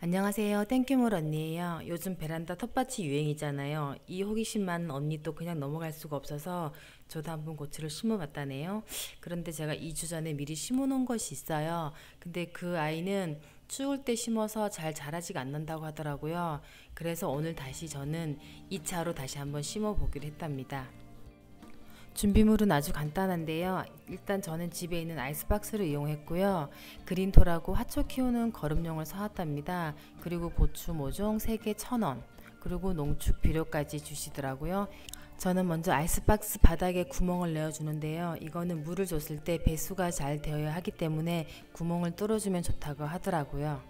안녕하세요. 땡큐몰 언니예요. 요즘 베란다 텃밭이 유행이잖아요. 이 호기심 많은 언니 또 그냥 넘어갈 수가 없어서 저도 한번 고추를 심어봤다네요. 그런데 제가 2주 전에 미리 심어놓은 것이 있어요. 근데 그 아이는 추울 때 심어서 잘 자라지가 않는다고 하더라고요. 그래서 오늘 다시 저는 2차로 다시 한번 심어보기로 했답니다. 준비물은 아주 간단한데요. 일단 저는 집에 있는 아이스박스를 이용했고요. 그린토라고 하초 키우는 거름용을 사왔답니다. 그리고 고추 모종 3개 1,000원, 그리고 농축 비료까지 주시더라고요. 저는 먼저 아이스박스 바닥에 구멍을 내어주는데요. 이거는 물을 줬을 때 배수가 잘 되어야 하기 때문에 구멍을 뚫어주면 좋다고 하더라고요.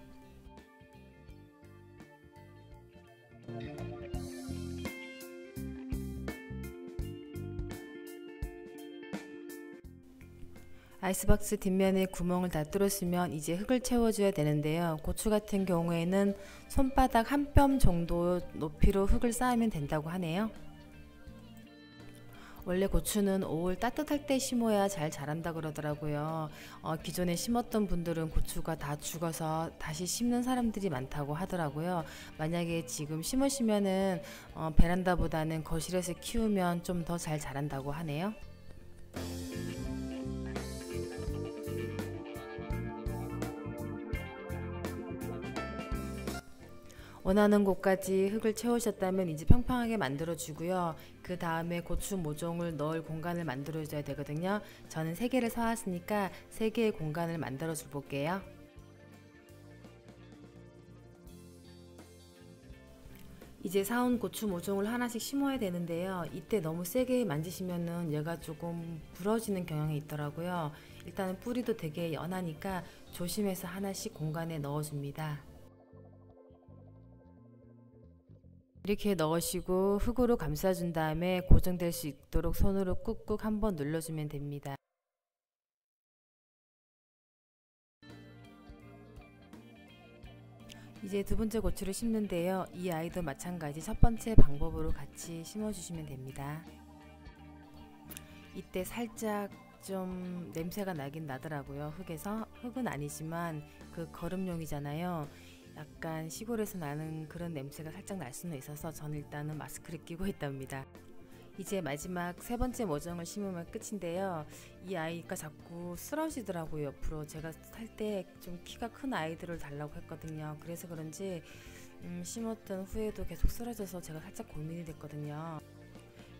아이스박스 뒷면에 구멍을 다 뚫었으면 이제 흙을 채워줘야 되는데요. 고추 같은 경우에는 손바닥 한 뼘 정도 높이로 흙을 쌓으면 된다고 하네요. 원래 고추는 5월 따뜻할 때 심어야 잘 자란다 그러더라고요. 기존에 심었던 분들은 고추가 다 죽어서 다시 심는 사람들이 많다고 하더라고요. 만약에 지금 심으시면은 베란다보다는 거실에서 키우면 좀 더 잘 자란다고 하네요. 원하는 곳까지 흙을 채우셨다면 이제 평평하게 만들어 주고요. 그 다음에 고추 모종을 넣을 공간을 만들어 줘야 되거든요. 저는 3개를 사왔으니까 3개의 공간을 만들어 줄 볼게요. 이제 사온 고추 모종을 하나씩 심어야 되는데요. 이때 너무 세게 만지시면은 얘가 조금 부러지는 경향이 있더라고요. 일단은 뿌리도 되게 연하니까 조심해서 하나씩 공간에 넣어줍니다. 이렇게 넣으시고 흙으로 감싸준 다음에 고정될 수 있도록 손으로 꾹꾹 한번 눌러주면 됩니다. 이제 두 번째 고추를 심는데요. 이 아이도 마찬가지 첫 번째 방법으로 같이 심어주시면 됩니다. 이때 살짝 좀 냄새가 나긴 나더라고요. 흙에서. 흙은 아니지만 그 거름용이잖아요. 약간 시골에서 나는 그런 냄새가 살짝 날 수는 있어서 저는 일단은 마스크를 끼고 있답니다. 이제 마지막 세 번째 모종을 심으면 끝인데요. 이 아이가 자꾸 쓰러지더라고요. 옆으로. 제가 살 때 좀 키가 큰 아이들을 달라고 했거든요. 그래서 그런지 심었던 후에도 계속 쓰러져서 제가 살짝 고민이 됐거든요.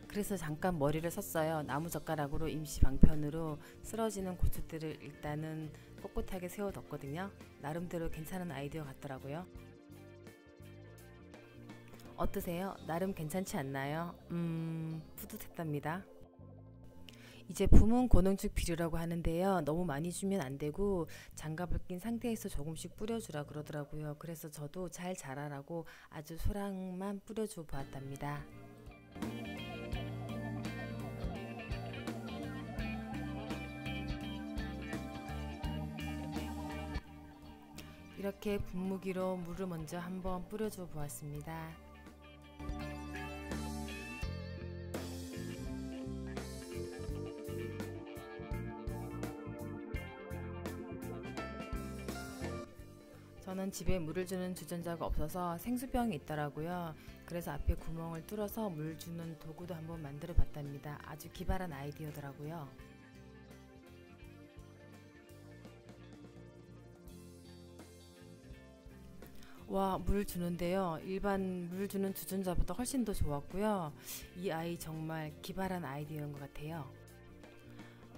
그래서 잠깐 머리를 썼어요. 나무젓가락으로 임시 방편으로 쓰러지는 고추들을 일단은 꼿꼿하게 세워뒀거든요. 나름대로 괜찮은 아이디어 같더라고요. 어떠세요? 나름 괜찮지 않나요? 뿌듯했답니다. 이 제품은 고농축 비료라고 하는데요. 너무 많이 주면 안 되고 장갑을 낀 상태에서 조금씩 뿌려주라 그러더라고요. 그래서 저도 잘 자라라고 아주 소량만 뿌려줘 보았답니다. 이렇게 분무기로 물을 먼저 한번 뿌려줘 보았습니다. 저는 집에 물을 주는 주전자가 없어서 생수병이 있더라고요. 그래서 앞에 구멍을 뚫어서 물 주는 도구도 한번 만들어 봤답니다. 아주 기발한 아이디어더라고요. 와, 물 주는데요. 일반 물 주는 주전자보다 훨씬 더 좋았고요. 이 아이 정말 기발한 아이디어인 것 같아요.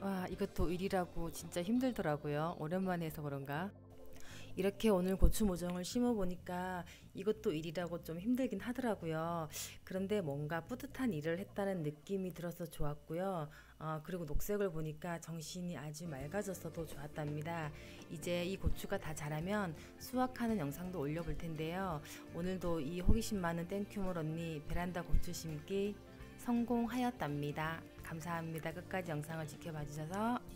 와, 이것도 일이라고 진짜 힘들더라고요. 오랜만에 해서 그런가. 이렇게 오늘 고추 모종을 심어 보니까 이것도 일이라고 좀 힘들긴 하더라고요. 그런데 뭔가 뿌듯한 일을 했다는 느낌이 들어서 좋았고요. 그리고 녹색을 보니까 정신이 아주 맑아져서도 좋았답니다. 이제 이 고추가 다 자라면 수확하는 영상도 올려볼 텐데요. 오늘도 이 호기심 많은 땡큐몰 언니 베란다 고추 심기 성공하였답니다. 감사합니다. 끝까지 영상을 지켜봐 주셔서.